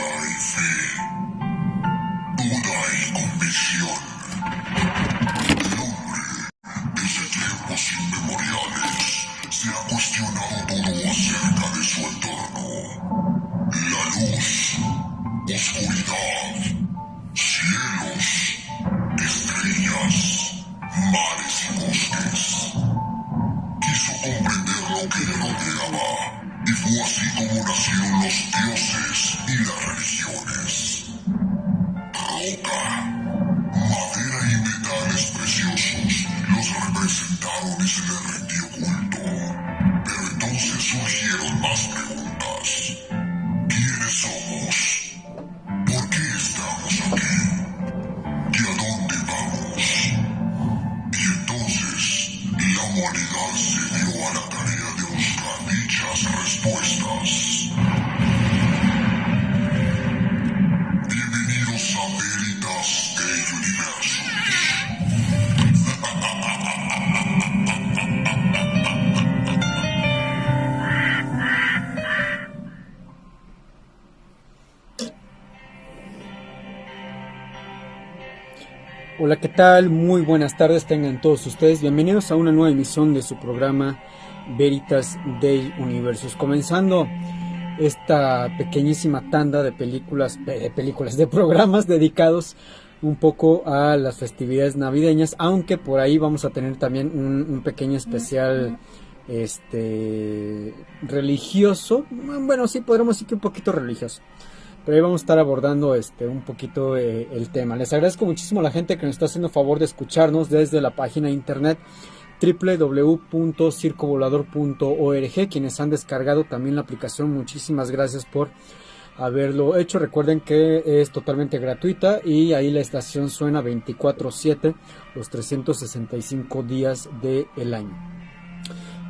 y fe, duda y convicción. El hombre, desde tiempos inmemoriales, se ha cuestionado todo acerca de su entorno. La luz, oscuridad, cielos, estrellas, mares y bosques. Quiso comprender lo que le rodeaba, y fue así como nacieron los dioses y las religiones. Roca, madera y metales preciosos los representaron y se les rindió culto. Pero entonces surgieron más preguntas. ¿Quiénes somos? ¿Por qué estamos aquí? ¿Y a dónde vamos? Y entonces la humanidad se dio a la tarea de buscar dichas respuestas. Bienvenidos a Veritas del Universo. Hola, ¿qué tal? Muy buenas tardes tengan todos ustedes. Bienvenidos a una nueva emisión de su programa Veritas del Universos. Comenzando esta pequeñísima tanda de de programas dedicados un poco a las festividades navideñas, aunque por ahí vamos a tener también un pequeño especial religioso. Bueno, sí, podríamos decir que un poquito religioso. Pero ahí vamos a estar abordando un poquito el tema. Les agradezco muchísimo a la gente que nos está haciendo favor de escucharnos desde la página de internet www.circovolador.org. Quienes han descargado también la aplicación, muchísimas gracias por haberlo hecho. Recuerden que es totalmente gratuita y ahí la estación suena 24/7 los 365 días del año.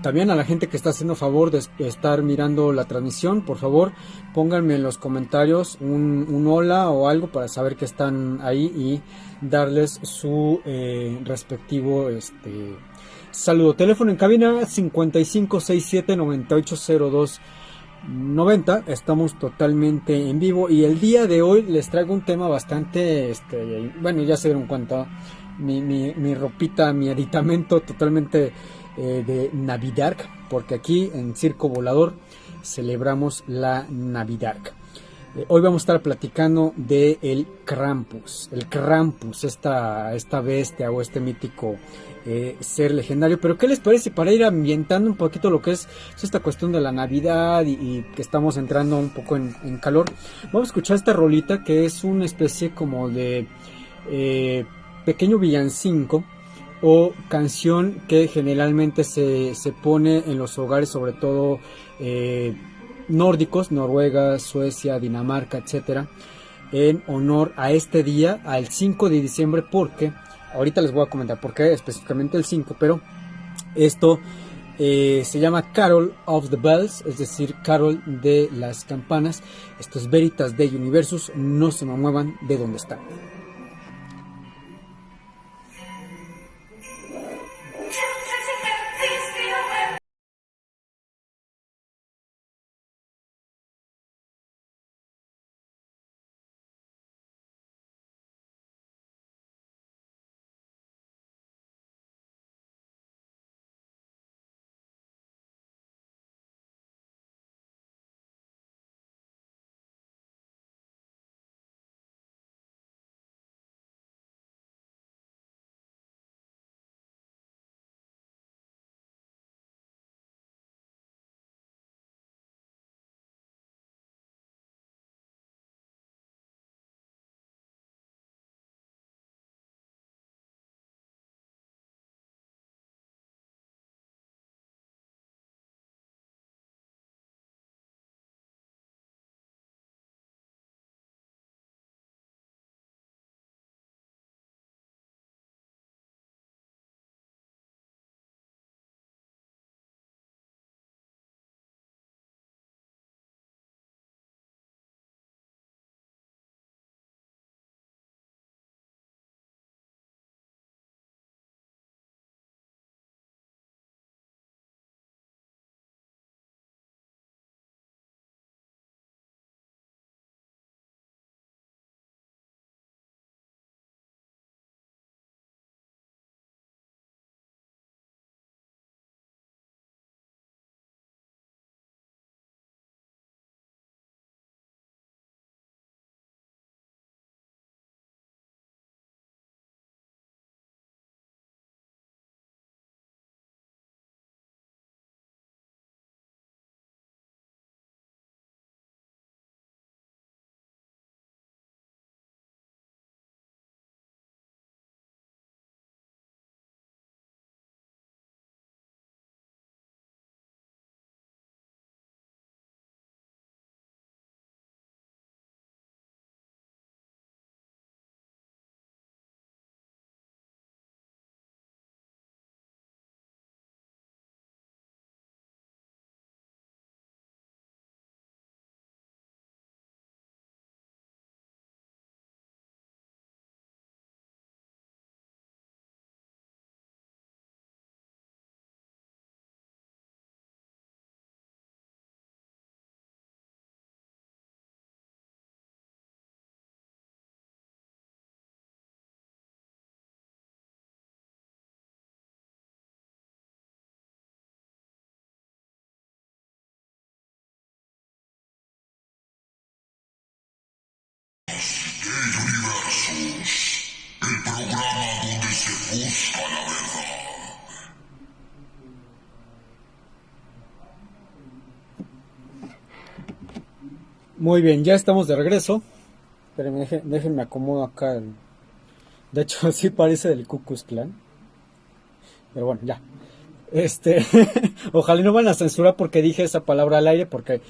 También a la gente que está haciendo favor de estar mirando la transmisión, por favor pónganme en los comentarios un hola o algo para saber que están ahí y darles su respectivo saludo. Teléfono en cabina 5567-980290. Estamos totalmente en vivo y el día de hoy les traigo un tema bastante, bueno, ya se dieron cuenta, mi ropita, mi aditamento totalmente de Navidad, porque aquí en Circo Volador celebramos la Navidad. Hoy vamos a estar platicando de el Krampus, esta bestia o este mítico ser legendario. Pero ¿qué les parece para ir ambientando un poquito lo que es esta cuestión de la Navidad y que estamos entrando un poco en calor? Vamos a escuchar esta rolita que es una especie como de pequeño villancico o canción que generalmente se pone en los hogares, sobre todo nórdicos, Noruega, Suecia, Dinamarca, etcétera, en honor a este día, al 5 de diciembre, porque ahorita les voy a comentar por qué específicamente el 5, pero esto se llama Carol of the Bells, es decir, Carol de las campanas. Esto es Veritas de Universus, no se me muevan de donde están. Muy bien, ya estamos de regreso. Pero déjenme acomodo acá. De hecho, sí parece del Ku Klux Klan. Pero bueno, ya. Ojalá no van a censurar porque dije esa palabra al aire, porque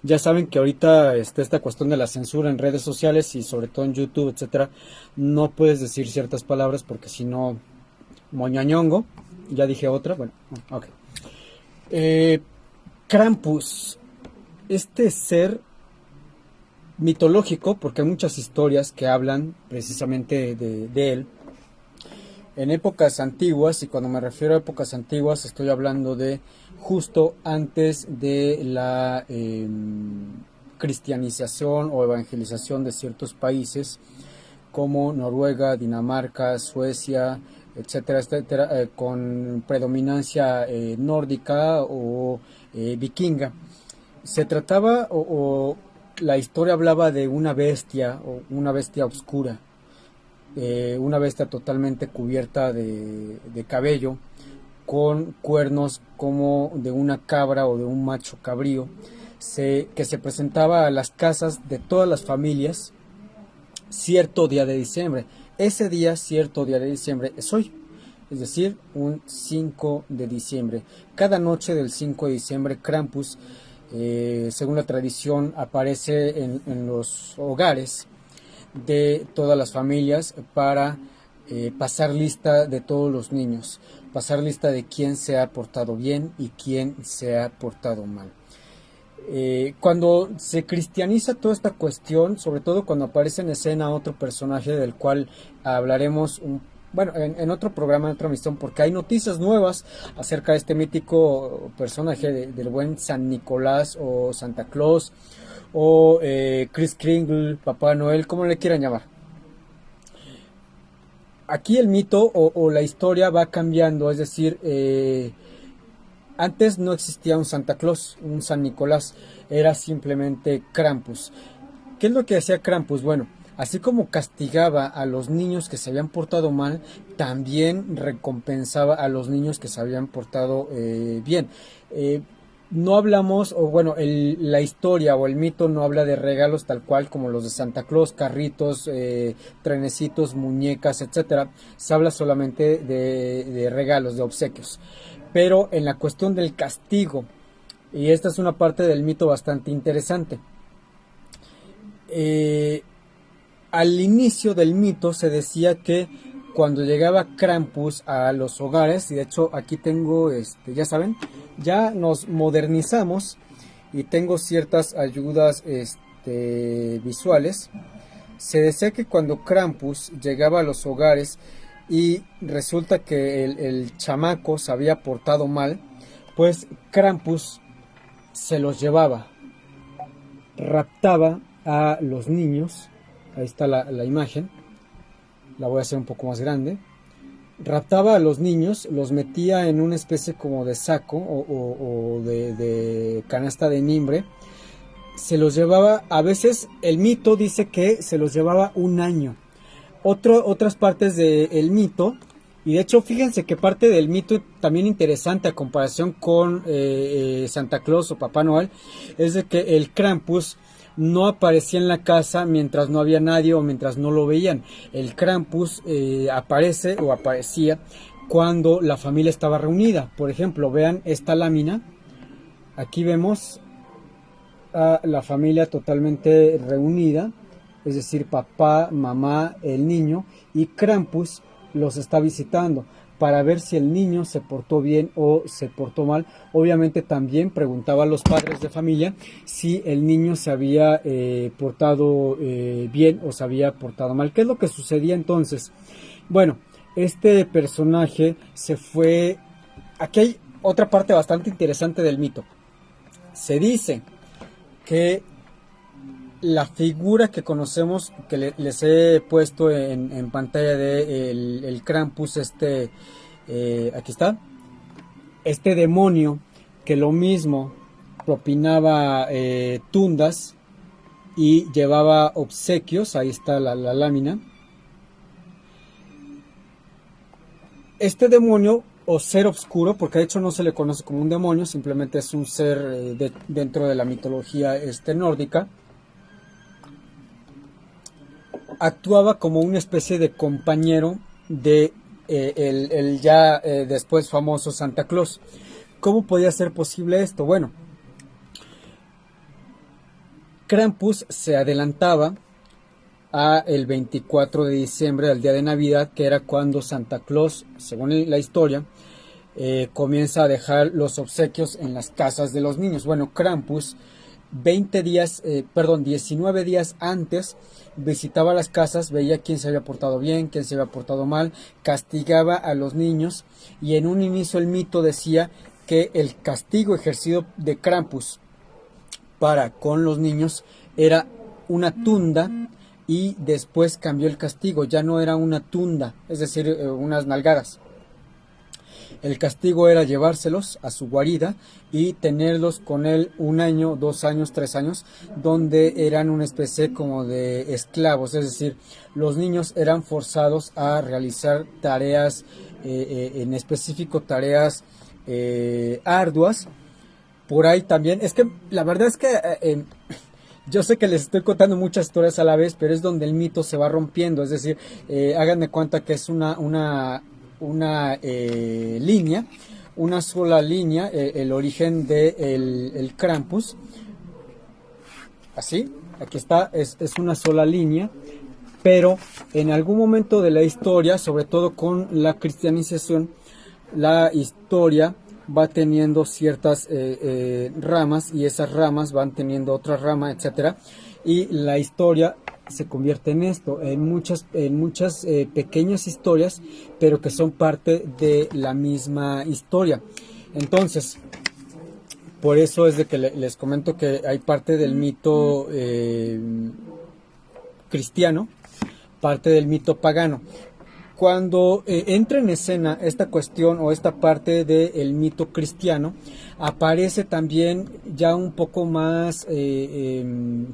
ya saben que ahorita esta cuestión de la censura en redes sociales y sobre todo en YouTube, etcétera, no puedes decir ciertas palabras porque si no, moñañongo. Ya dije otra, bueno, ok. Krampus, este ser mitológico, porque hay muchas historias que hablan precisamente de él. En épocas antiguas, y cuando me refiero a épocas antiguas, estoy hablando de justo antes de la cristianización o evangelización de ciertos países, como Noruega, Dinamarca, Suecia, etcétera, etcétera, con predominancia nórdica o vikinga. Se trataba, o la historia hablaba de una bestia, o una bestia oscura, una bestia totalmente cubierta de cabello, con cuernos como de una cabra o de un macho cabrío, que se presentaba a las casas de todas las familias cierto día de diciembre. Ese día, cierto día de diciembre, es hoy, es decir, un 5 de diciembre. Cada noche del 5 de diciembre, Krampus, según la tradición, aparece en los hogares de todas las familias para pasar lista de todos los niños, pasar lista de quién se ha portado bien y quién se ha portado mal. Cuando se cristianiza toda esta cuestión, sobre todo cuando aparece en escena otro personaje del cual hablaremos en otro programa, en otra misión, porque hay noticias nuevas acerca de este mítico personaje del buen San Nicolás o Santa Claus o Kris Kringle, Papá Noel, como le quieran llamar. Aquí el mito o la historia va cambiando, es decir, antes no existía un Santa Claus, un San Nicolás, era simplemente Krampus. ¿Qué es lo que hacía Krampus? Bueno, así como castigaba a los niños que se habían portado mal, también recompensaba a los niños que se habían portado bien. No hablamos, la historia o el mito no habla de regalos tal cual como los de Santa Claus, carritos, trenecitos, muñecas, etcétera. Se habla solamente de regalos, de obsequios. Pero en la cuestión del castigo, y esta es una parte del mito bastante interesante. Al inicio del mito se decía que cuando llegaba Krampus a los hogares, y de hecho aquí tengo, ya saben, ya nos modernizamos y tengo ciertas ayudas visuales. Se decía que cuando Krampus llegaba a los hogares y resulta que el chamaco se había portado mal, pues Krampus se los llevaba, raptaba a los niños. Ahí está la imagen, la voy a hacer un poco más grande. Raptaba a los niños, los metía en una especie como de saco o de canasta de mimbre, se los llevaba, a veces el mito dice que se los llevaba un año. Otras partes del mito, y de hecho fíjense que parte del mito también interesante a comparación con Santa Claus o Papá Noel, es de que el Krampus no aparecía en la casa mientras no había nadie o mientras no lo veían. El Krampus aparece o aparecía cuando la familia estaba reunida. Por ejemplo, vean esta lámina, aquí vemos a la familia totalmente reunida, es decir, papá, mamá, el niño, y Krampus los está visitando para ver si el niño se portó bien o se portó mal. Obviamente también preguntaba a los padres de familia si el niño se había portado bien o se había portado mal. ¿Qué es lo que sucedía entonces? Bueno, este personaje se fue... Aquí hay otra parte bastante interesante del mito. Se dice que la figura que conocemos, que les he puesto en pantalla de el Krampus, aquí está, este demonio que lo mismo propinaba tundas y llevaba obsequios, ahí está la lámina. Este demonio o ser oscuro, porque de hecho no se le conoce como un demonio, simplemente es un ser dentro de la mitología nórdica, actuaba como una especie de compañero de el ya después famoso Santa Claus. ¿Cómo podía ser posible esto? Bueno, Krampus se adelantaba a el 24 de diciembre, al día de Navidad, que era cuando Santa Claus, según la historia, comienza a dejar los obsequios en las casas de los niños. Bueno, Krampus 19 días antes visitaba las casas, veía quién se había portado bien, quién se había portado mal, castigaba a los niños, y en un inicio el mito decía que el castigo ejercido de Krampus para con los niños era una tunda, y después cambió el castigo, ya no era una tunda, es decir, unas nalgadas. El castigo era llevárselos a su guarida y tenerlos con él 1 año, 2 años, 3 años, donde eran una especie como de esclavos, es decir, los niños eran forzados a realizar tareas, en específico tareas arduas. Por ahí también, es que la verdad es que yo sé que les estoy contando muchas historias a la vez, pero es donde el mito se va rompiendo, es decir, háganme cuenta que es una línea, una sola línea, el origen de el Krampus, así, aquí está, es una sola línea, pero en algún momento de la historia, sobre todo con la cristianización, la historia va teniendo ciertas ramas, y esas ramas van teniendo otra rama, etcétera, y la historia se convierte en esto, en muchas pequeñas historias, pero que son parte de la misma historia. Entonces, por eso es de que les comento que hay parte del mito cristiano, parte del mito pagano. Cuando entra en escena esta cuestión o esta parte del mito cristiano, aparece también ya un poco más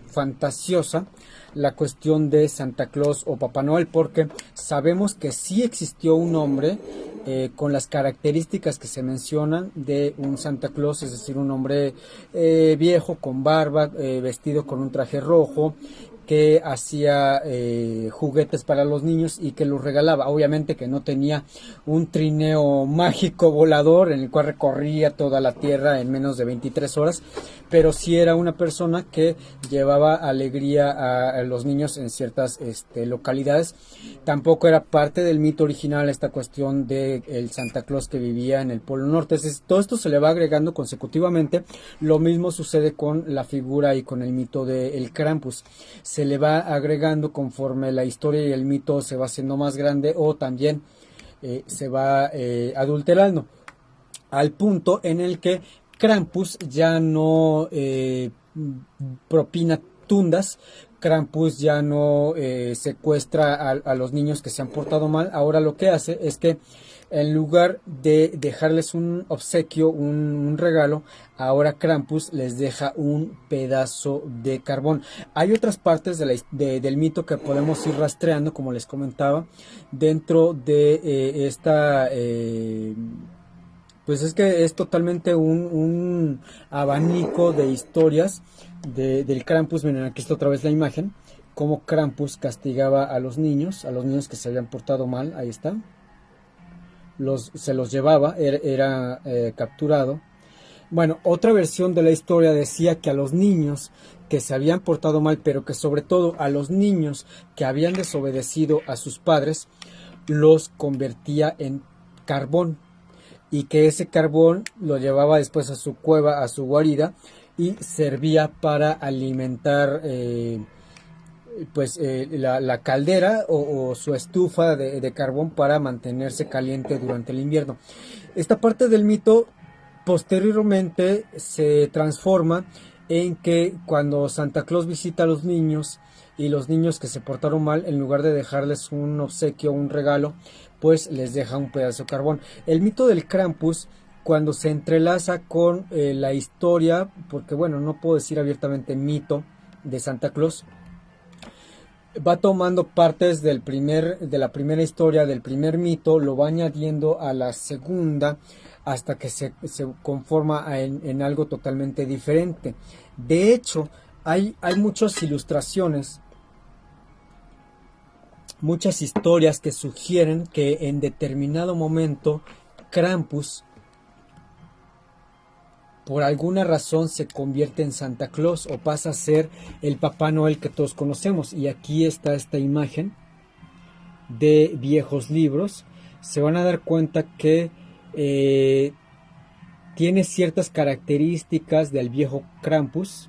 fantasiosa la cuestión de Santa Claus o Papá Noel, porque sabemos que sí existió un hombre con las características que se mencionan de un Santa Claus, es decir, un hombre viejo, con barba, vestido con un traje rojo, que hacía juguetes para los niños y que los regalaba. Obviamente que no tenía un trineo mágico volador en el cual recorría toda la tierra en menos de 23 horas, pero sí era una persona que llevaba alegría a los niños en ciertas localidades. Tampoco era parte del mito original esta cuestión de el Santa Claus que vivía en el Polo Norte. Entonces, todo esto se le va agregando consecutivamente. Lo mismo sucede con la figura y con el mito del Krampus. Se le va agregando conforme la historia y el mito se va haciendo más grande, o también se va adulterando, al punto en el que Krampus ya no propina tundas, Krampus ya no secuestra a los niños que se han portado mal. Ahora lo que hace es que en lugar de dejarles un obsequio, un regalo, ahora Krampus les deja un pedazo de carbón. Hay otras partes del mito que podemos ir rastreando, como les comentaba, dentro de esta... pues es que es totalmente un abanico de historias del Krampus. Miren, aquí está otra vez la imagen, cómo Krampus castigaba a los niños que se habían portado mal. Ahí está. Se los llevaba, era capturado. Bueno, otra versión de la historia decía que a los niños que se habían portado mal, pero que sobre todo a los niños que habían desobedecido a sus padres, los convertía en carbón, y que ese carbón lo llevaba después a su cueva, a su guarida, y servía para alimentar la caldera o su estufa de carbón para mantenerse caliente durante el invierno. Esta parte del mito posteriormente se transforma en que cuando Santa Claus visita a los niños, y los niños que se portaron mal, en lugar de dejarles un obsequio, un regalo, pues les deja un pedazo de carbón. El mito del Krampus, cuando se entrelaza con la historia, porque bueno, no puedo decir abiertamente mito de Santa Claus, va tomando partes de la primera historia, del primer mito, lo va añadiendo a la segunda, hasta que se conforma en algo totalmente diferente. De hecho, hay muchas ilustraciones muchas historias que sugieren que en determinado momento Krampus, por alguna razón, se convierte en Santa Claus o pasa a ser el Papá Noel que todos conocemos. Y aquí está esta imagen de viejos libros. Se van a dar cuenta que tiene ciertas características del viejo Krampus,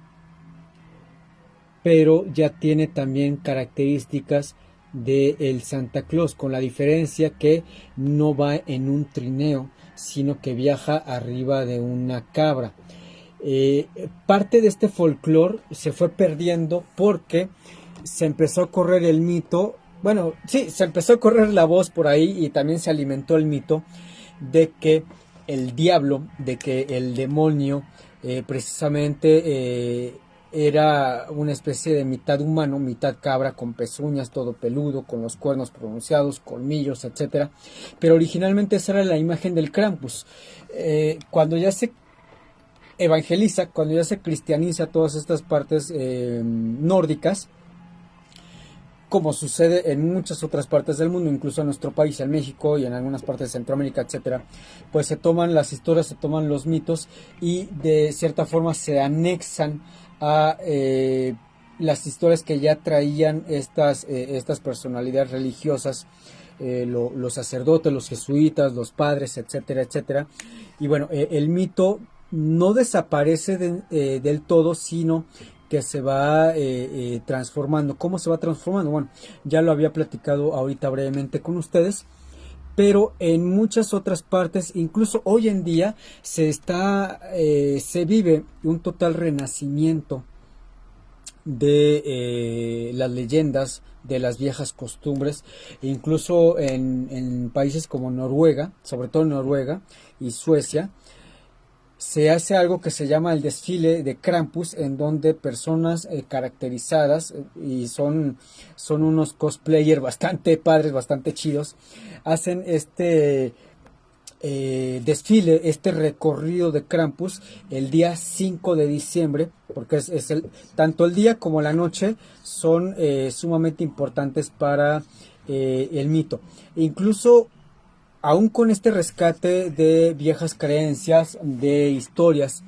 pero ya tiene también características del Santa Claus, con la diferencia que no va en un trineo, sino que viaja arriba de una cabra. Parte de este folclore se fue perdiendo porque se empezó a correr el mito, bueno, sí, se empezó a correr la voz por ahí y también se alimentó el mito de que el diablo, de que el demonio precisamente era una especie de mitad humano, mitad cabra, con pezuñas, todo peludo, con los cuernos pronunciados, colmillos, etcétera. Pero originalmente esa era la imagen del Krampus. Cuando ya se evangeliza, cuando ya se cristianiza todas estas partes nórdicas, como sucede en muchas otras partes del mundo, incluso en nuestro país, en México y en algunas partes de Centroamérica, etcétera, pues se toman las historias, se toman los mitos y de cierta forma se anexan a las historias que ya traían estas personalidades religiosas, los sacerdotes, los jesuitas, los padres, etcétera, etcétera. Y bueno, el mito no desaparece del todo, sino que se va transformando. ¿Cómo se va transformando? Bueno, ya lo había platicado ahorita brevemente con ustedes, pero en muchas otras partes, incluso hoy en día, se vive un total renacimiento de las leyendas, de las viejas costumbres, incluso en países como Noruega, sobre todo Noruega y Suecia, se hace algo que se llama el desfile de Krampus, en donde personas caracterizadas, y son unos cosplayers bastante padres, bastante chidos, hacen este desfile, este recorrido de Krampus el día 5 de diciembre, porque tanto el día como la noche son sumamente importantes para el mito. Incluso aún con este rescate de viejas creencias, de historias,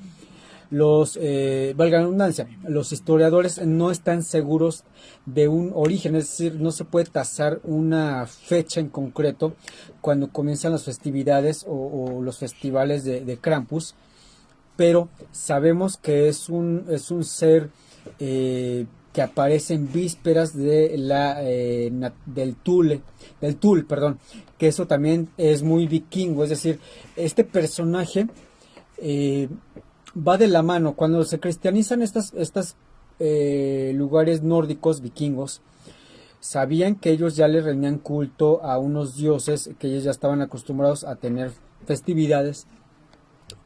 valga la redundancia, los historiadores no están seguros de un origen, es decir, no se puede tasar una fecha en concreto cuando comienzan las festividades o los festivales de Krampus, pero sabemos que es un ser que aparece en vísperas de del Tul, perdón, que eso también es muy vikingo, es decir, este personaje va de la mano. Cuando se cristianizan estos lugares nórdicos vikingos, sabían que ellos ya le rendían culto a unos dioses, que ellos ya estaban acostumbrados a tener festividades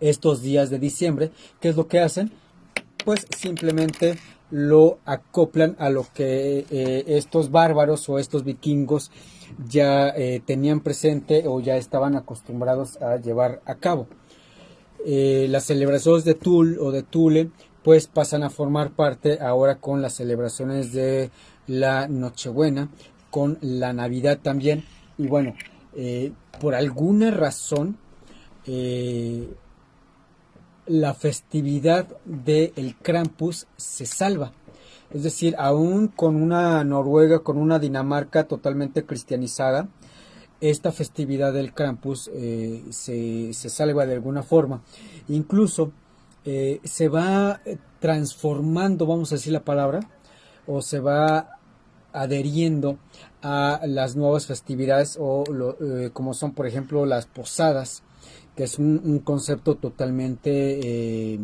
estos días de diciembre. ¿Qué es lo que hacen? Pues simplemente lo acoplan a lo que estos bárbaros o estos vikingos ya tenían presente o ya estaban acostumbrados a llevar a cabo. Las celebraciones de Tul o de Thule pues pasan a formar parte ahora con las celebraciones de la Nochebuena, con la Navidad también. Y bueno, por alguna razón la festividad del Krampus se salva. Es decir, aún con una Noruega, con una Dinamarca totalmente cristianizada, esta festividad del Krampus se salva de alguna forma. Incluso se va transformando, vamos a decir la palabra, o se va adheriendo a las nuevas festividades como son, por ejemplo, las posadas, que es un concepto totalmente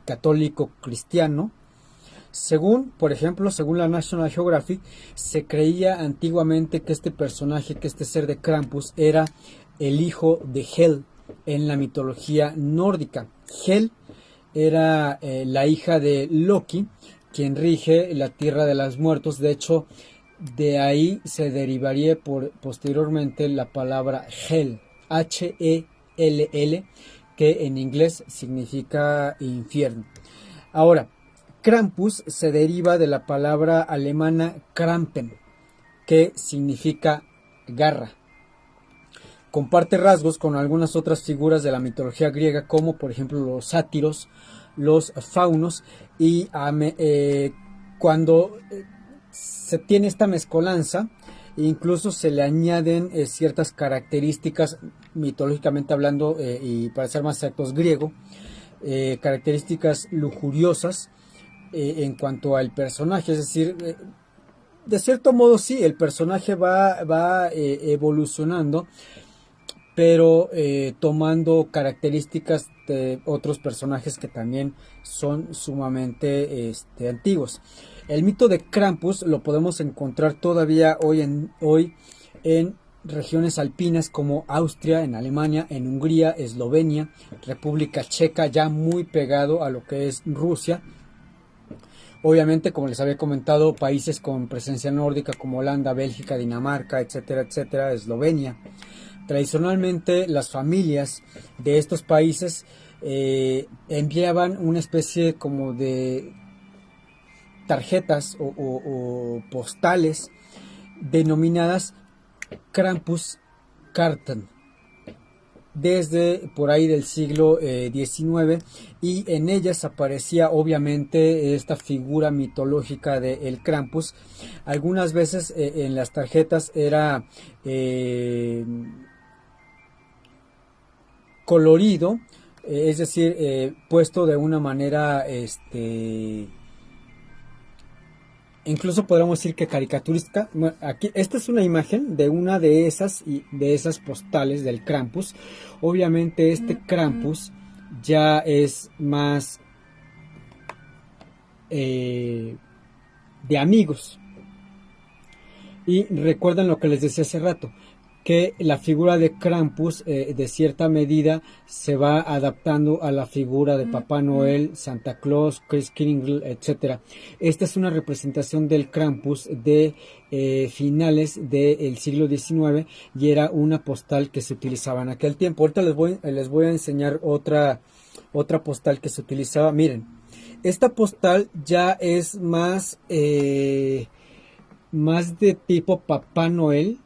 católico cristiano. Por ejemplo, según la National Geographic, se creía antiguamente que este personaje, que este ser de Krampus, era el hijo de Hel en la mitología nórdica. Hel era la hija de Loki, quien rige la tierra de los muertos. De hecho, de ahí se derivaría posteriormente la palabra Hel, H-E-L-L, que en inglés significa infierno. Ahora, Krampus se deriva de la palabra alemana Krampen, que significa garra. Comparte rasgos con algunas otras figuras de la mitología griega, como por ejemplo los sátiros, los faunos, y cuando se tiene esta mezcolanza, incluso se le añaden ciertas características, mitológicamente hablando, y para ser más exactos griego, características lujuriosas en cuanto al personaje, es decir, de cierto modo sí, el personaje va evolucionando, pero tomando características de otros personajes que también son sumamente antiguos. El mito de Krampus lo podemos encontrar todavía hoy en regiones alpinas como Austria, en Alemania, en Hungría, Eslovenia, República Checa, ya muy pegado a lo que es Rusia. Obviamente, como les había comentado, países con presencia nórdica como Holanda, Bélgica, Dinamarca, etcétera, etcétera, Eslovenia. Tradicionalmente, las familias de estos países enviaban una especie como de tarjetas o postales denominadas Krampuskarten desde por ahí del siglo XIX, y en ellas aparecía obviamente esta figura mitológica de el Krampus. Algunas veces en las tarjetas era colorido, es decir, puesto de una manera incluso podríamos decir que caricaturística. Bueno, aquí esta es una imagen de una de esas postales del Krampus. Obviamente este Krampus ya es más de amigos. Y recuerden lo que les decía hace rato, que la figura de Krampus de cierta medida se va adaptando a la figura de Papá Noel, Santa Claus, Kris Kringle, etc. Esta es una representación del Krampus de finales del siglo XIX, y era una postal que se utilizaba en aquel tiempo. Ahorita les voy a enseñar otra postal que se utilizaba. Miren, esta postal ya es más de tipo Papá Noel,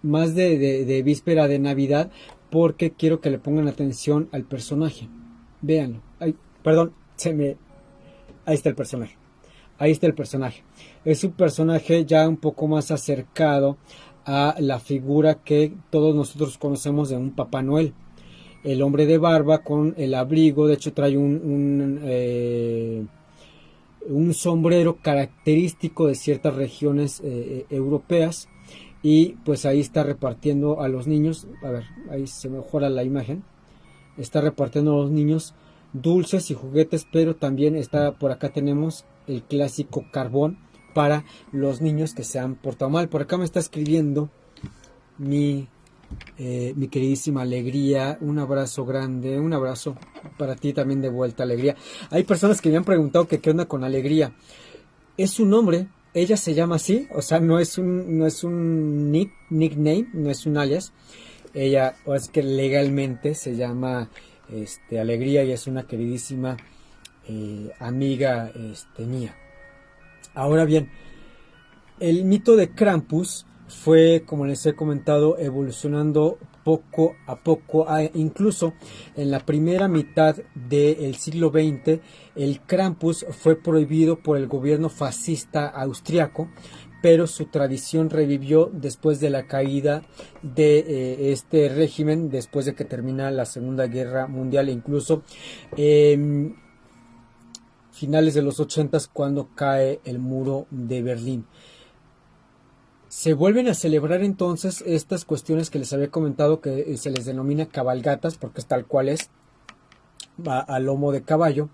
más de víspera de Navidad, porque quiero que le pongan atención al personaje. Véanlo. Ay, perdón, ahí está el personaje. Ahí está el personaje. Es un personaje ya un poco más acercado a la figura que todos nosotros conocemos de un Papá Noel. El hombre de barba con el abrigo, de hecho trae un sombrero característico de ciertas regiones europeas. Y pues ahí está repartiendo a los niños, a ver, ahí se mejora la imagen, está repartiendo a los niños dulces y juguetes, pero también está, por acá tenemos el clásico carbón para los niños que se han portado mal. Por acá me está escribiendo mi queridísima Alegría, un abrazo grande, un abrazo para ti también de vuelta, Alegría. Hay personas que me han preguntado que qué onda con Alegría. Es su nombre. Ella se llama así, o sea, no es un nickname, no es un alias. Ella, o es que legalmente se llama Alegría, y es una queridísima amiga mía. Ahora bien, el mito de Krampus fue, como les he comentado, evolucionando poco a poco. Incluso en la primera mitad del siglo XX, el Krampus fue prohibido por el gobierno fascista austriaco, pero su tradición revivió después de la caída de este régimen, después de que termina la Segunda Guerra Mundial, e incluso finales de los 80, cuando cae el muro de Berlín. Se vuelven a celebrar entonces estas cuestiones que les había comentado, que se les denomina cabalgatas, porque es tal cual es, va a lomo de caballo,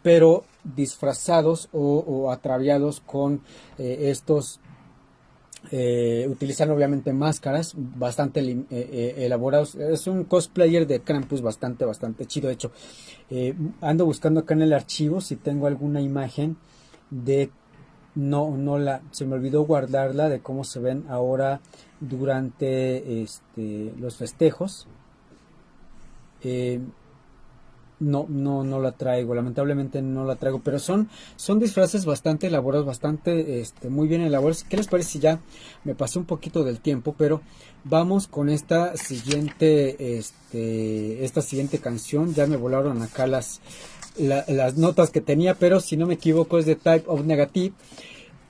pero disfrazados o ataviados con estos, utilizan obviamente máscaras bastante elaborados. Es un cosplayer de Krampus bastante chido. De hecho, ando buscando acá en el archivo si tengo alguna imagen de... se me olvidó guardarla, de cómo se ven ahora durante los festejos. No la traigo, lamentablemente no la traigo, pero son disfraces bastante elaborados, bastante, muy bien elaborados. ¿Qué les parece si ya me pasé un poquito del tiempo, pero vamos con esta siguiente canción? Ya me volaron acá las notas que tenía, pero si no me equivoco es de Type of Negative.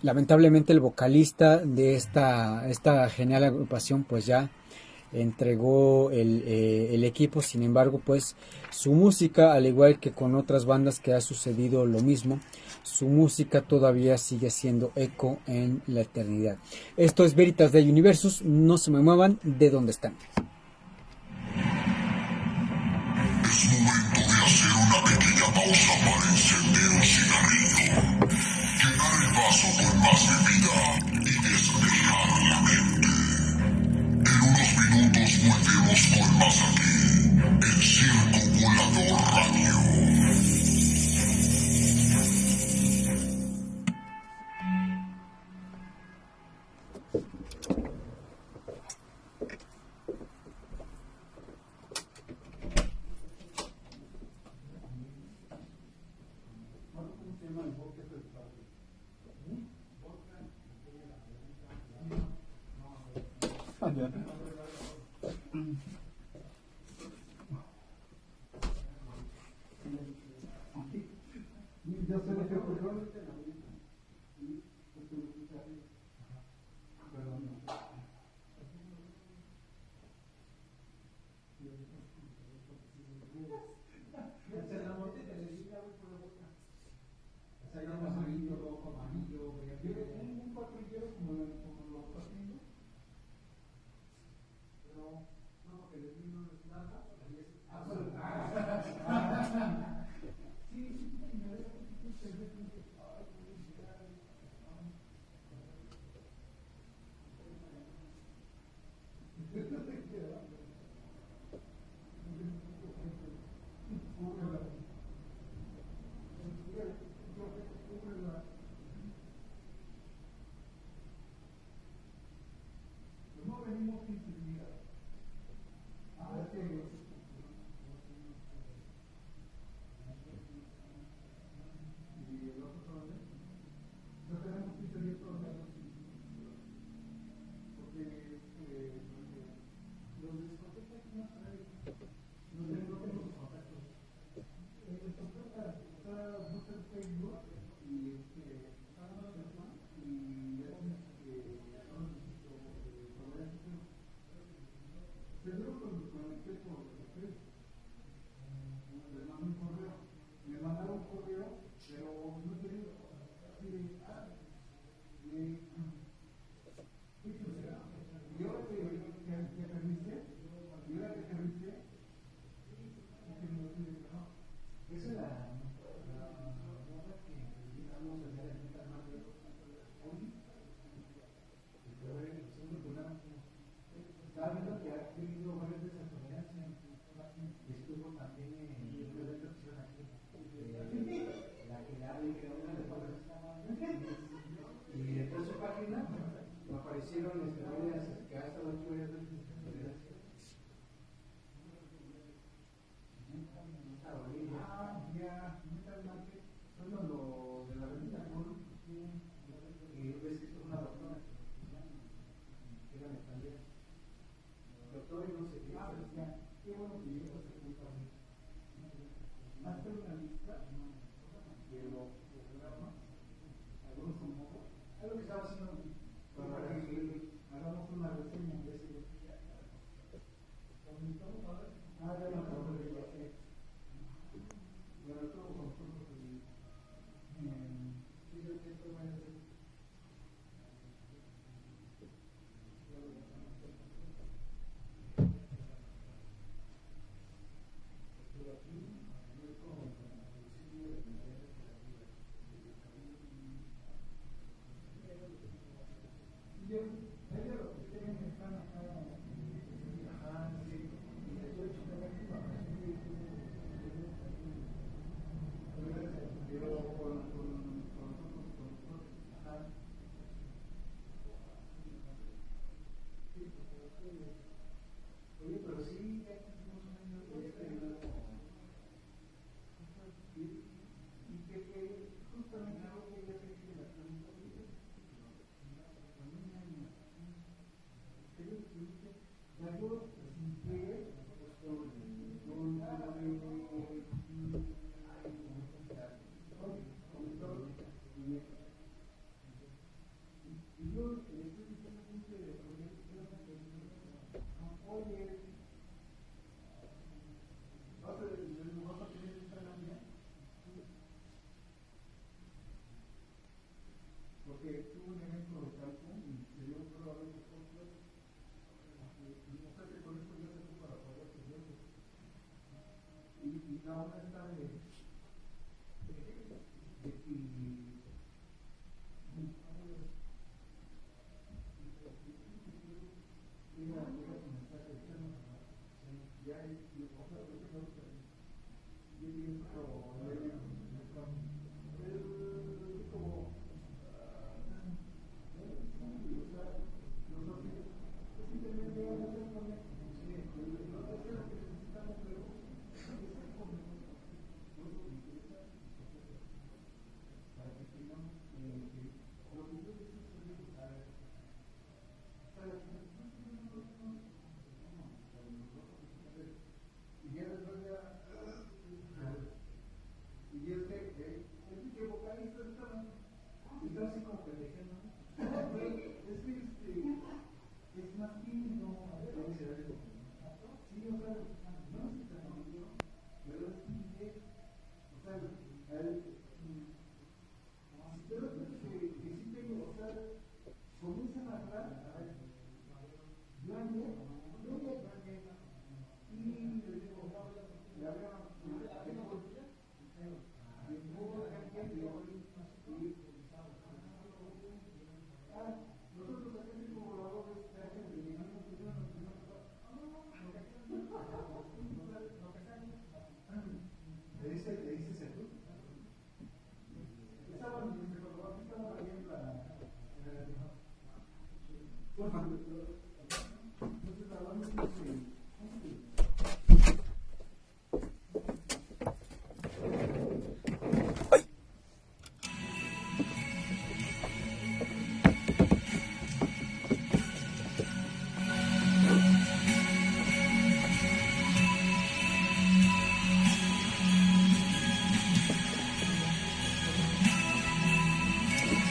Lamentablemente el vocalista de esta genial agrupación pues ya entregó el equipo. Sin embargo, pues su música, al igual que con otras bandas que ha sucedido lo mismo, su música todavía sigue siendo eco en la eternidad. Esto es Veritas de Universus, no se me muevan de donde están. Es momento de hacer una pequeña pausa para encender un cigarrillo, llenar el vaso con más bebida y despejar la mente. En unos minutos volvemos con más aquí, en Circo Volador Radio.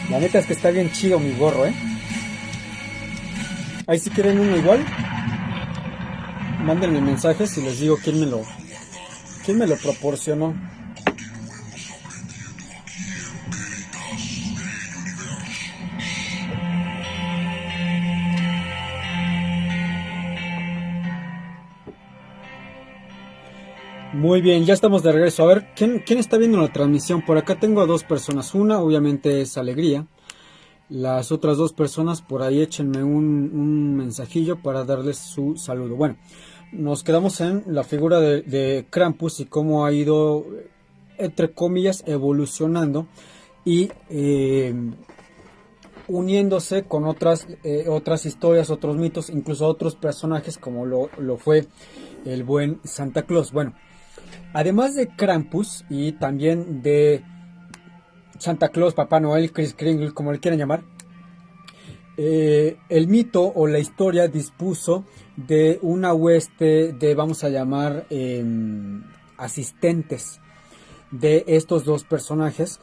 La neta es que está bien chido mi gorro, ¿eh? Ahí si quieren uno igual, mándenme mensajes y les digo quién me lo proporcionó. Muy bien, ya estamos de regreso. A ver, ¿quién está viendo la transmisión? Por acá tengo a 2 personas. Una, obviamente, es Alegría. Las otras 2 personas, por ahí échenme un mensajillo para darles su saludo. Bueno, nos quedamos en la figura de Krampus y cómo ha ido, entre comillas, evolucionando y uniéndose con otras historias, otros mitos, incluso otros personajes como lo fue el buen Santa Claus. Bueno, además de Krampus y también de Santa Claus, Papá Noel, Kris Kringle, como le quieran llamar, el mito o la historia dispuso de una hueste de, vamos a llamar, asistentes de estos 2 personajes,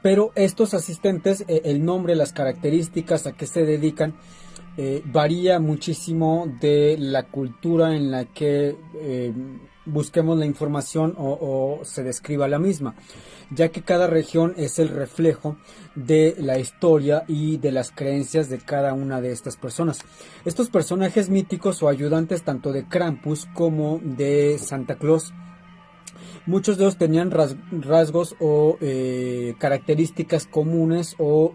pero estos asistentes, el nombre, las características, a qué se dedican, varía muchísimo de la cultura en la que busquemos la información o se describa la misma, ya que cada región es el reflejo de la historia y de las creencias de cada una de estas personas. Estos personajes míticos o ayudantes tanto de Krampus como de Santa Claus, muchos de ellos tenían rasgos o características comunes o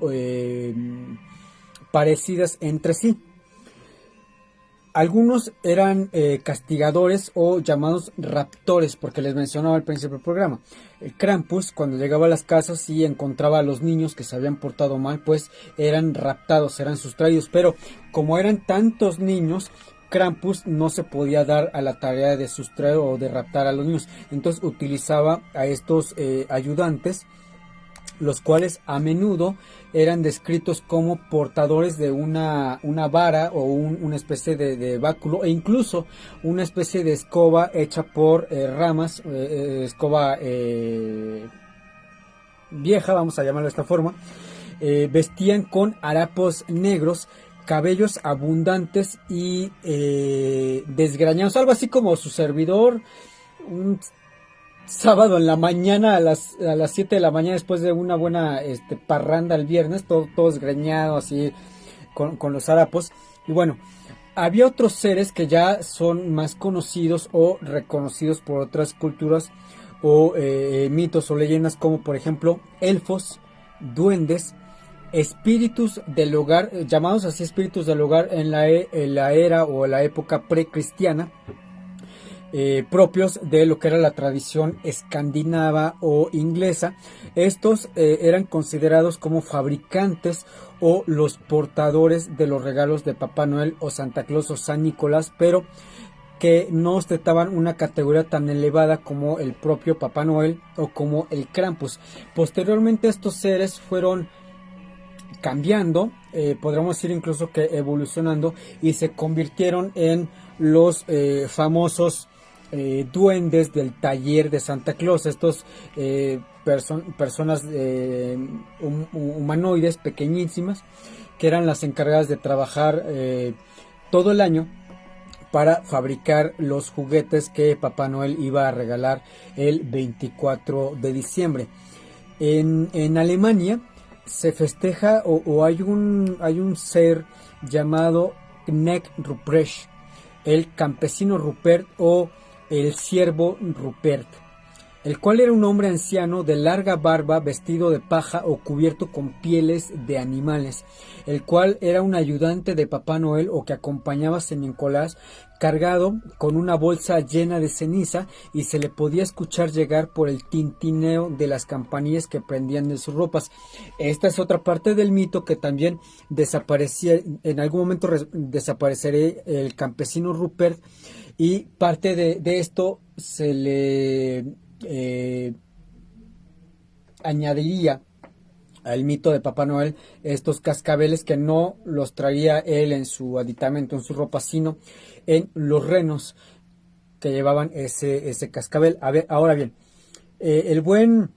parecidas entre sí. Algunos eran castigadores o llamados raptores, porque les mencionaba al principio del programa. El Krampus, cuando llegaba a las casas y encontraba a los niños que se habían portado mal, pues eran raptados, eran sustraídos. Pero como eran tantos niños, Krampus no se podía dar a la tarea de sustraer o de raptar a los niños. Entonces utilizaba a estos ayudantes, los cuales a menudo eran descritos como portadores de una vara o una especie de báculo, e incluso una especie de escoba hecha por ramas, escoba vieja, vamos a llamarlo de esta forma. Vestían con harapos negros, cabellos abundantes y desgreñados, algo así como su servidor, sábado en la mañana, a las 7 de la mañana, después de una buena parranda el viernes, todo esgreñado así con los harapos. Y bueno, había otros seres que ya son más conocidos o reconocidos por otras culturas o mitos o leyendas, como por ejemplo elfos, duendes, espíritus del hogar, llamados así espíritus del hogar en la era o la época precristiana, propios de lo que era la tradición escandinava o inglesa. Estos eran considerados como fabricantes o los portadores de los regalos de Papá Noel o Santa Claus o San Nicolás, pero que no ostentaban una categoría tan elevada como el propio Papá Noel o como el Krampus. Posteriormente estos seres fueron cambiando, podríamos decir incluso que evolucionando, y se convirtieron en los famosos duendes del taller de Santa Claus. Estos personas humanoides pequeñísimas que eran las encargadas de trabajar todo el año para fabricar los juguetes que Papá Noel iba a regalar el 24 de diciembre. En Alemania se festeja o hay un ser llamado Knecht Ruprecht, el campesino Rupert o el siervo Rupert, el cual era un hombre anciano de larga barba, vestido de paja o cubierto con pieles de animales, el cual era un ayudante de Papá Noel o que acompañaba a San Nicolás, cargado con una bolsa llena de ceniza, y se le podía escuchar llegar por el tintineo de las campanillas que prendían de sus ropas. Esta es otra parte del mito que también desaparecía, en algún momento desaparecería el campesino Rupert, y parte de esto se le añadiría al mito de Papá Noel estos cascabeles que no los traía él en su aditamento, en su ropa, sino en los renos que llevaban ese cascabel. A ver, ahora bien, el buen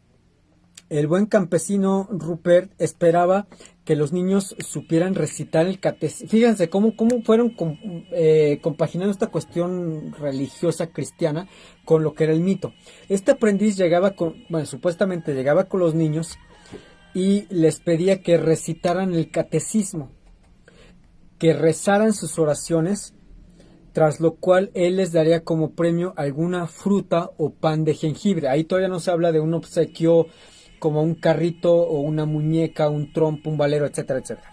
campesino Rupert esperaba que los niños supieran recitar el catecismo. Fíjense cómo fueron compaginando esta cuestión religiosa cristiana con lo que era el mito. Este aprendiz supuestamente llegaba con los niños y les pedía que recitaran el catecismo, que rezaran sus oraciones, tras lo cual él les daría como premio alguna fruta o pan de jengibre. Ahí todavía no se habla de un obsequio como un carrito o una muñeca, un trompo, un valero, etcétera, etcétera.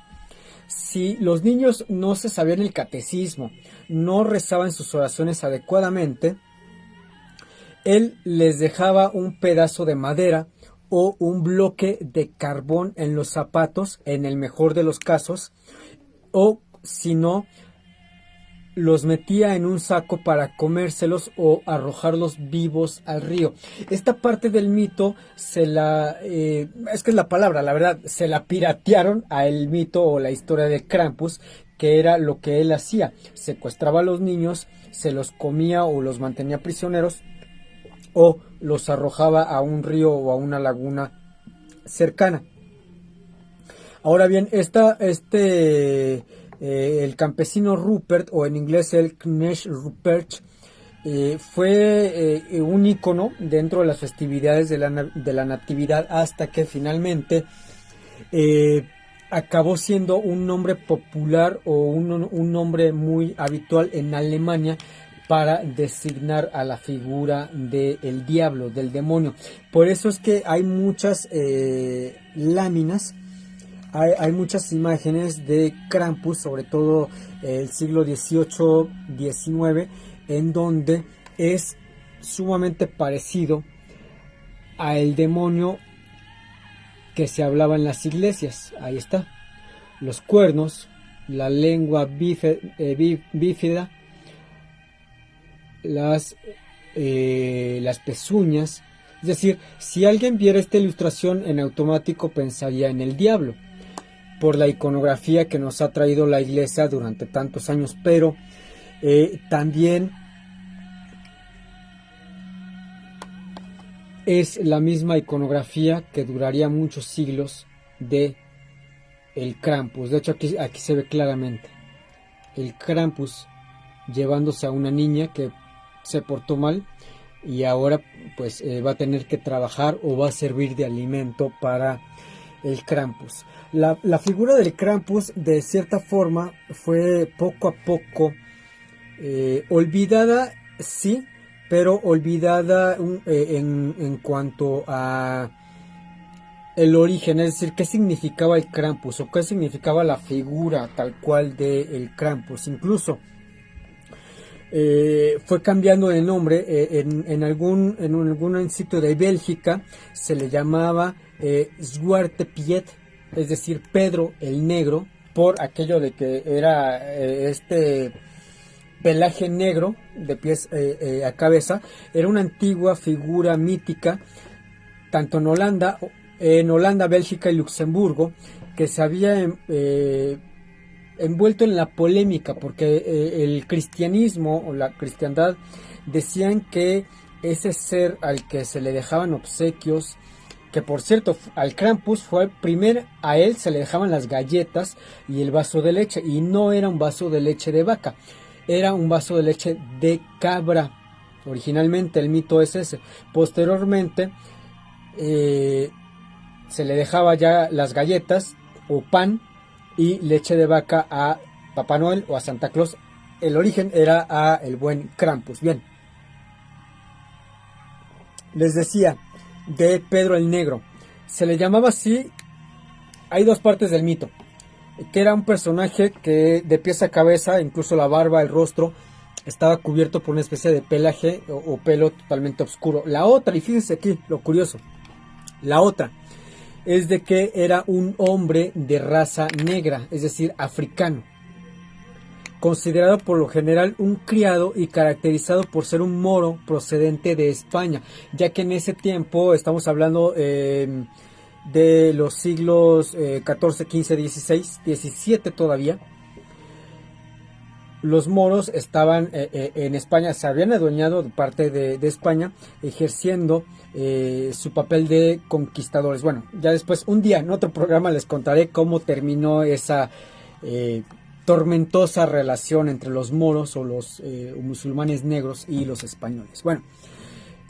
Si los niños no se sabían el catecismo, no rezaban sus oraciones adecuadamente, él les dejaba un pedazo de madera o un bloque de carbón en los zapatos, en el mejor de los casos, o si no, los metía en un saco para comérselos o arrojarlos vivos al río. Esta parte del mito es que es la palabra, la verdad, se la piratearon a el mito o la historia de Krampus, que era lo que él hacía: secuestraba a los niños, se los comía o los mantenía prisioneros, o los arrojaba a un río o a una laguna cercana. Ahora bien, el campesino Rupert, o en inglés el Knecht Ruprecht, fue un ícono dentro de las festividades de la Natividad, hasta que finalmente acabó siendo un nombre popular o un nombre muy habitual en Alemania para designar a la figura del diablo, del demonio. Por eso es que hay muchas láminas, hay muchas imágenes de Krampus, sobre todo el siglo XVIII-XIX, en donde es sumamente parecido al demonio que se hablaba en las iglesias. Ahí está: los cuernos, la lengua bífida, las pezuñas. Es decir, si alguien viera esta ilustración, en automático pensaría en el diablo, por la iconografía que nos ha traído la iglesia durante tantos años, pero también es la misma iconografía que duraría muchos siglos de el Krampus. De hecho, aquí se ve claramente el Krampus llevándose a una niña que se portó mal, y ahora pues va a tener que trabajar o va a servir de alimento para el Krampus. La figura del Krampus de cierta forma fue poco a poco olvidada, sí, pero olvidada en cuanto a el origen, es decir, qué significaba el Krampus o qué significaba la figura tal cual del Krampus. Incluso fue cambiando de nombre. En algún sitio de Bélgica se le llamaba Zwarte Piet, es decir, Pedro el Negro, por aquello de que era este pelaje negro de pies a cabeza. Era una antigua figura mítica, tanto en Holanda, Bélgica y Luxemburgo, que se había envuelto en la polémica porque el cristianismo o la cristiandad decían que ese ser al que se le dejaban obsequios, que por cierto al Krampus a él se le dejaban las galletas y el vaso de leche, y no era un vaso de leche de vaca, era un vaso de leche de cabra. Originalmente el mito es ese. Posteriormente se le dejaba ya las galletas o pan y leche de vaca a Papá Noel o a Santa Claus. El origen era a el buen Krampus. Bien, les decía de Pedro el Negro. Se le llamaba así. Hay dos partes del mito, que era un personaje que de pies a cabeza, incluso la barba, el rostro, estaba cubierto por una especie de pelaje o pelo totalmente oscuro. La otra, y fíjense aquí lo curioso, la otra es de que era un hombre de raza negra, es decir, africano, considerado por lo general un criado y caracterizado por ser un moro procedente de España, ya que en ese tiempo estamos hablando de los siglos XIV, XV, XVI, XVII todavía. Los moros estaban en España, se habían adueñado de parte de España, ejerciendo su papel de conquistadores. Bueno, ya después, un día en otro programa les contaré cómo terminó esa tormentosa relación entre los moros o los musulmanes negros y los españoles. Bueno,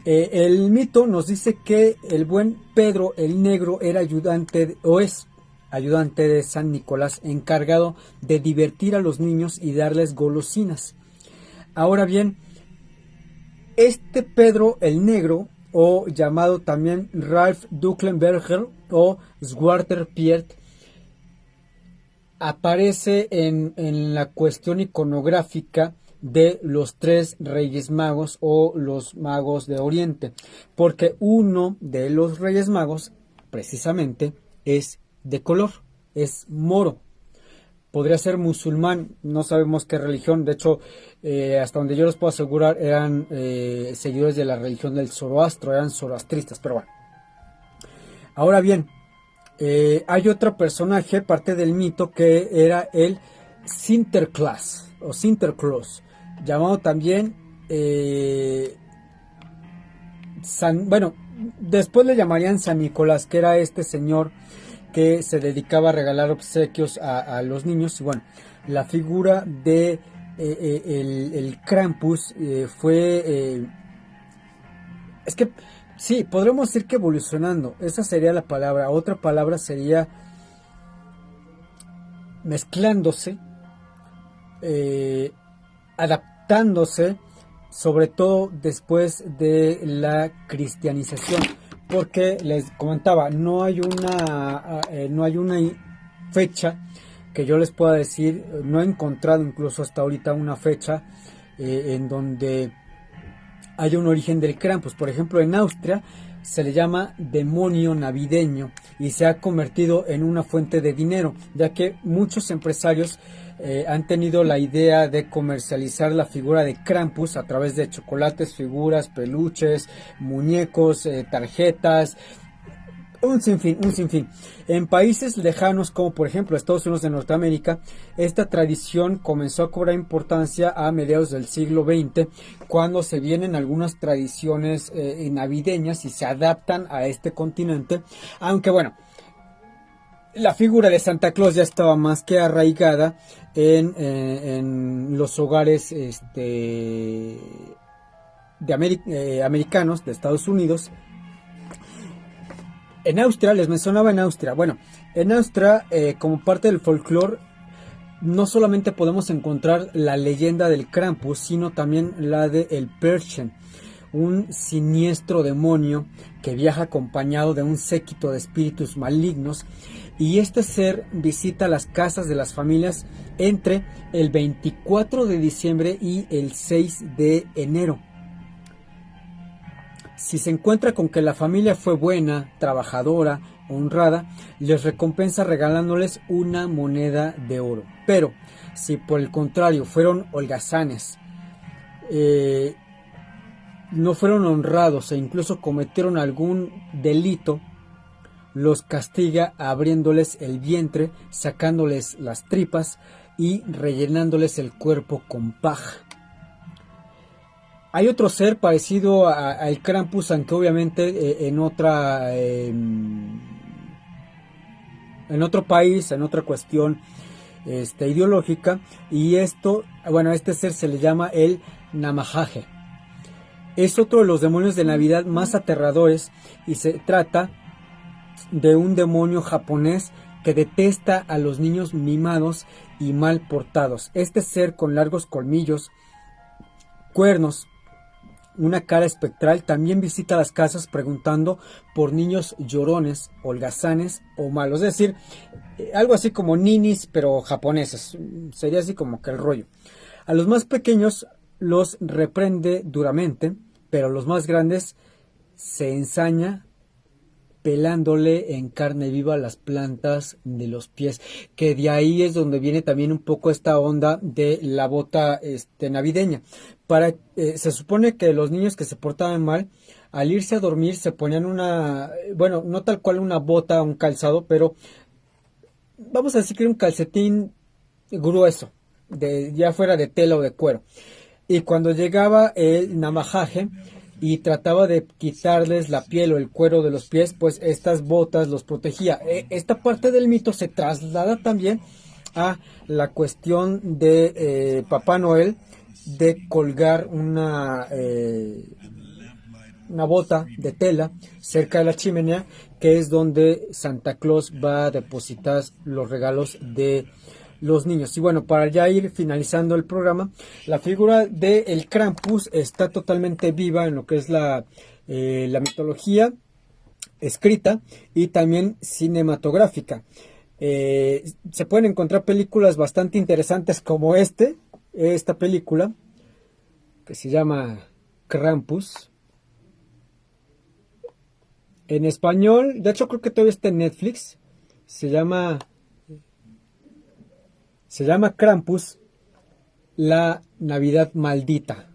el mito nos dice que el buen Pedro el Negro era ayudante, o es ayudante de San Nicolás, encargado de divertir a los niños y darles golosinas. Ahora bien, este Pedro el Negro, o llamado también Ralph Ducklenberger o Zwarte Piet, aparece en la cuestión iconográfica de los tres Reyes Magos o los Magos de Oriente, porque uno de los Reyes Magos precisamente es de color, es moro. Podría ser musulmán, no sabemos qué religión. De hecho, hasta donde yo les puedo asegurar, eran seguidores de la religión del Zoroastro, eran zoroastristas, pero bueno. Ahora bien, hay otro personaje, parte del mito, que era el Sinterklaas, o Sinterklaas, llamado también después le llamarían San Nicolás, que era este señor que se dedicaba a regalar obsequios a los niños. Y bueno, la figura de el Krampus fue es que sí, podríamos decir que evolucionando, esa sería la palabra. Otra palabra sería mezclándose, adaptándose, sobre todo después de la cristianización. Porque les comentaba, no hay una fecha que yo les pueda decir, no he encontrado incluso hasta ahorita una fecha en donde haya un origen del Krampus. Por ejemplo, en Austria se le llama demonio navideño y se ha convertido en una fuente de dinero, ya que muchos empresarios han tenido la idea de comercializar la figura de Krampus a través de chocolates, figuras, peluches, muñecos, tarjetas, un sinfín. En países lejanos como por ejemplo Estados Unidos de Norteamérica, esta tradición comenzó a cobrar importancia a mediados del siglo XX, cuando se vienen algunas tradiciones navideñas y se adaptan a este continente, aunque bueno, la figura de Santa Claus ya estaba más que arraigada en los hogares americanos de Estados Unidos. En Austria, les mencionaba en Austria. Bueno, en Austria, como parte del folclore, no solamente podemos encontrar la leyenda del Krampus, sino también la de el Perchen, un siniestro demonio que viaja acompañado de un séquito de espíritus malignos, y este ser visita las casas de las familias entre el 24 de diciembre y el 6 de enero. Si se encuentra con que la familia fue buena, trabajadora, honrada, les recompensa regalándoles una moneda de oro. Pero si por el contrario fueron holgazanes, no fueron honrados e incluso cometieron algún delito, los castiga abriéndoles el vientre, sacándoles las tripas y rellenándoles el cuerpo con paja. Hay otro ser parecido al Krampus, aunque obviamente en otro país, en otra cuestión ideológica, y este ser se le llama el Namahaje. Es otro de los demonios de Navidad más aterradores, y se trata de un demonio japonés que detesta a los niños mimados y mal portados. Este ser, con largos colmillos, cuernos, una cara espectral, también visita las casas preguntando por niños llorones, holgazanes o malos. Es decir, algo así como ninis, pero japoneses. Sería así como que el rollo. A los más pequeños los reprende duramente, pero a los más grandes se ensaña pelándole en carne viva las plantas de los pies, que de ahí es donde viene también un poco esta onda de la bota navideña. Se supone que los niños que se portaban mal, al irse a dormir se ponían no tal cual una bota, un calzado, pero vamos a decir que era un calcetín grueso, ya fuera de tela o de cuero. Y cuando llegaba el Namahaje y trataba de quitarles la piel o el cuero de los pies, pues estas botas los protegía. Esta parte del mito se traslada también a la cuestión de Papá Noel, de colgar una bota de tela cerca de la chimenea, que es donde Santa Claus va a depositar los regalos de los niños. Y bueno, para ya ir finalizando el programa, la figura del Krampus está totalmente viva en lo que es la mitología escrita y también cinematográfica. Se pueden encontrar películas bastante interesantes como esta película que se llama Krampus. En español, de hecho creo que todavía está en Netflix, se llama Krampus, la Navidad Maldita.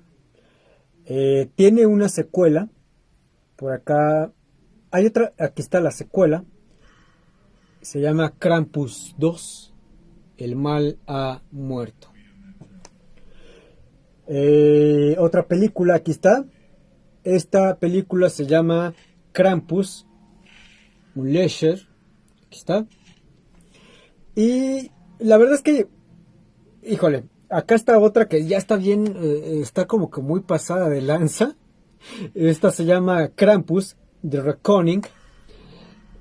Tiene una secuela. Por acá hay otra. Aquí está la secuela. Se llama Krampus 2. El mal ha muerto. Otra película, aquí está. Esta película se llama Krampus Unleashed. Aquí está. Y la verdad es que, híjole, acá está otra que ya está bien, está como que muy pasada de lanza. Esta se llama Krampus The Reckoning.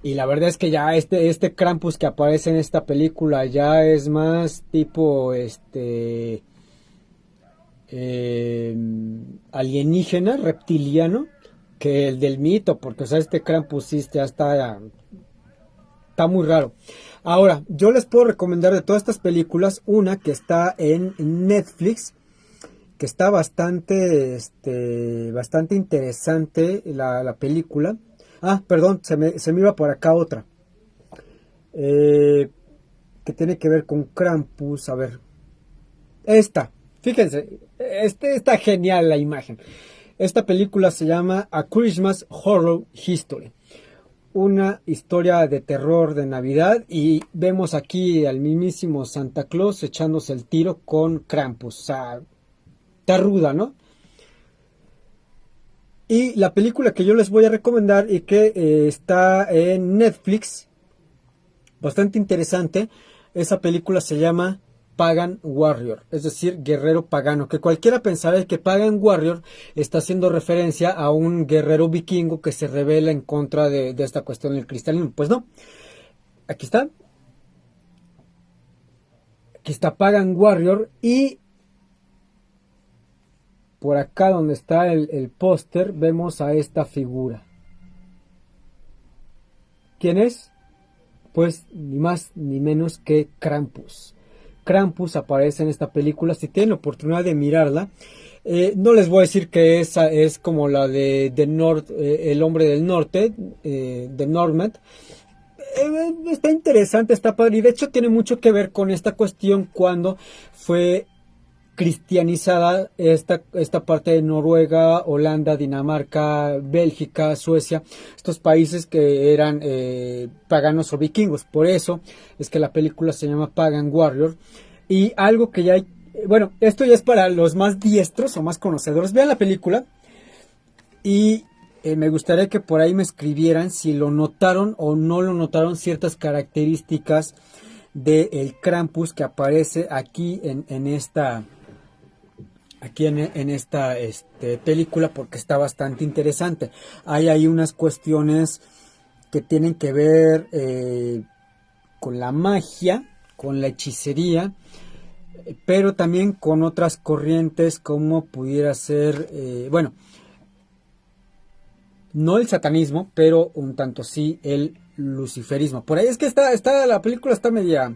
Y la verdad es que ya este Krampus que aparece en esta película ya es más tipo alienígena, reptiliano, que el del mito, porque o sea, este Krampus sí ya está muy raro. Ahora, yo les puedo recomendar de todas estas películas una que está en Netflix, que está bastante interesante la película. Ah, perdón, se me iba por acá otra. Que tiene que ver con Krampus. A ver. Fíjense, está genial la imagen. Esta película se llama A Christmas Horror History. Una historia de terror de Navidad, y vemos aquí al mismísimo Santa Claus echándose el tiro con Krampus. O sea, está ruda, ¿no? Y la película que yo les voy a recomendar y que está en Netflix, bastante interesante, esa película se llama Pagan Warrior, es decir, guerrero pagano, que cualquiera pensará que Pagan Warrior está haciendo referencia a un guerrero vikingo que se rebela en contra de esta cuestión del cristianismo. Pues no, aquí está Pagan Warrior, y por acá donde está el póster vemos a esta figura. ¿Quién es? Pues ni más ni menos que Krampus. Krampus aparece en esta película. Si tienen la oportunidad de mirarla, no les voy a decir que esa es como la de El Hombre del Norte, de Norbert. Está interesante, está padre, y de hecho tiene mucho que ver con esta cuestión cuando fue cristianizada esta parte de Noruega, Holanda, Dinamarca, Bélgica, Suecia, estos países que eran paganos o vikingos. Por eso es que la película se llama Pagan Warrior. Y algo que ya hay, bueno, esto ya es para los más diestros o más conocedores. Vean la película y me gustaría que por ahí me escribieran si lo notaron o no lo notaron, ciertas características del Krampus que aparece aquí en esta película, porque está bastante interesante. Hay ahí unas cuestiones que tienen que ver con la magia, con la hechicería, pero también con otras corrientes como pudiera ser, bueno, no el satanismo, pero un tanto sí el luciferismo. Por ahí es que la película está media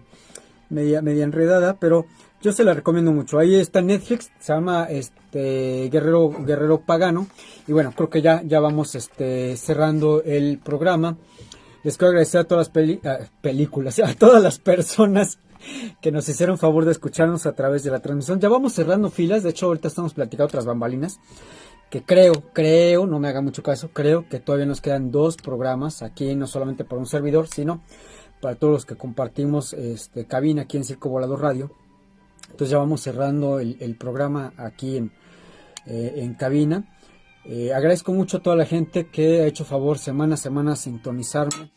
enredada, pero yo se la recomiendo mucho. Ahí está en Netflix, se llama Guerrero Pagano. Y bueno, creo que ya vamos cerrando el programa. Les quiero agradecer a todas las películas, a todas las personas que nos hicieron favor de escucharnos a través de la transmisión. Ya vamos cerrando filas. De hecho, ahorita estamos platicando otras bambalinas, que creo, no me haga mucho caso, creo que todavía nos quedan 2 programas aquí, no solamente para un servidor, sino para todos los que compartimos cabina aquí en Circo Volador Radio. Entonces ya vamos cerrando el programa aquí en cabina. Agradezco mucho a toda la gente que ha hecho favor semana a semana sintonizarme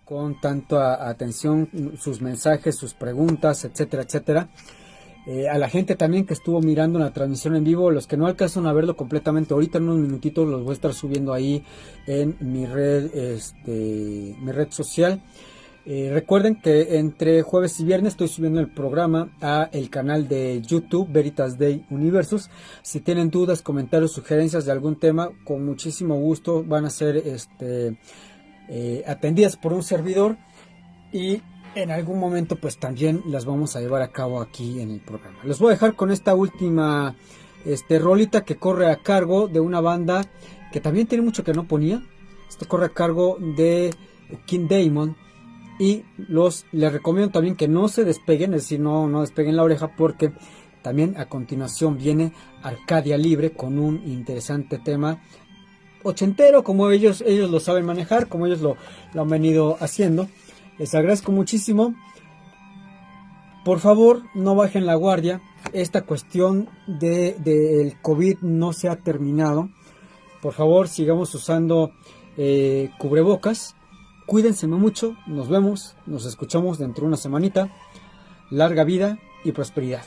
con tanta atención, sus mensajes, sus preguntas, etcétera, etcétera. A la gente también que estuvo mirando la transmisión en vivo, los que no alcanzan a verlo completamente, ahorita en unos minutitos los voy a estar subiendo ahí en mi red social. Recuerden que entre jueves y viernes estoy subiendo el programa a el canal de YouTube Veritas Day Universus. Si tienen dudas, comentarios, sugerencias de algún tema, con muchísimo gusto van a ser atendidas por un servidor, y en algún momento pues también las vamos a llevar a cabo aquí en el programa. Les voy a dejar con esta última rolita que corre a cargo de una banda que también tiene mucho que no ponía. Esto corre a cargo de King Diamond, y les recomiendo también que no se despeguen, es decir, no despeguen la oreja, porque también a continuación viene Arcadia Libre con un interesante tema ochentero, como ellos lo saben manejar, como ellos lo han venido haciendo. Les agradezco muchísimo. Por favor, no bajen la guardia. Esta cuestión del COVID no se ha terminado. Por favor, sigamos usando cubrebocas. Cuídense mucho. Nos vemos, nos escuchamos dentro de una semanita. Larga vida y prosperidad.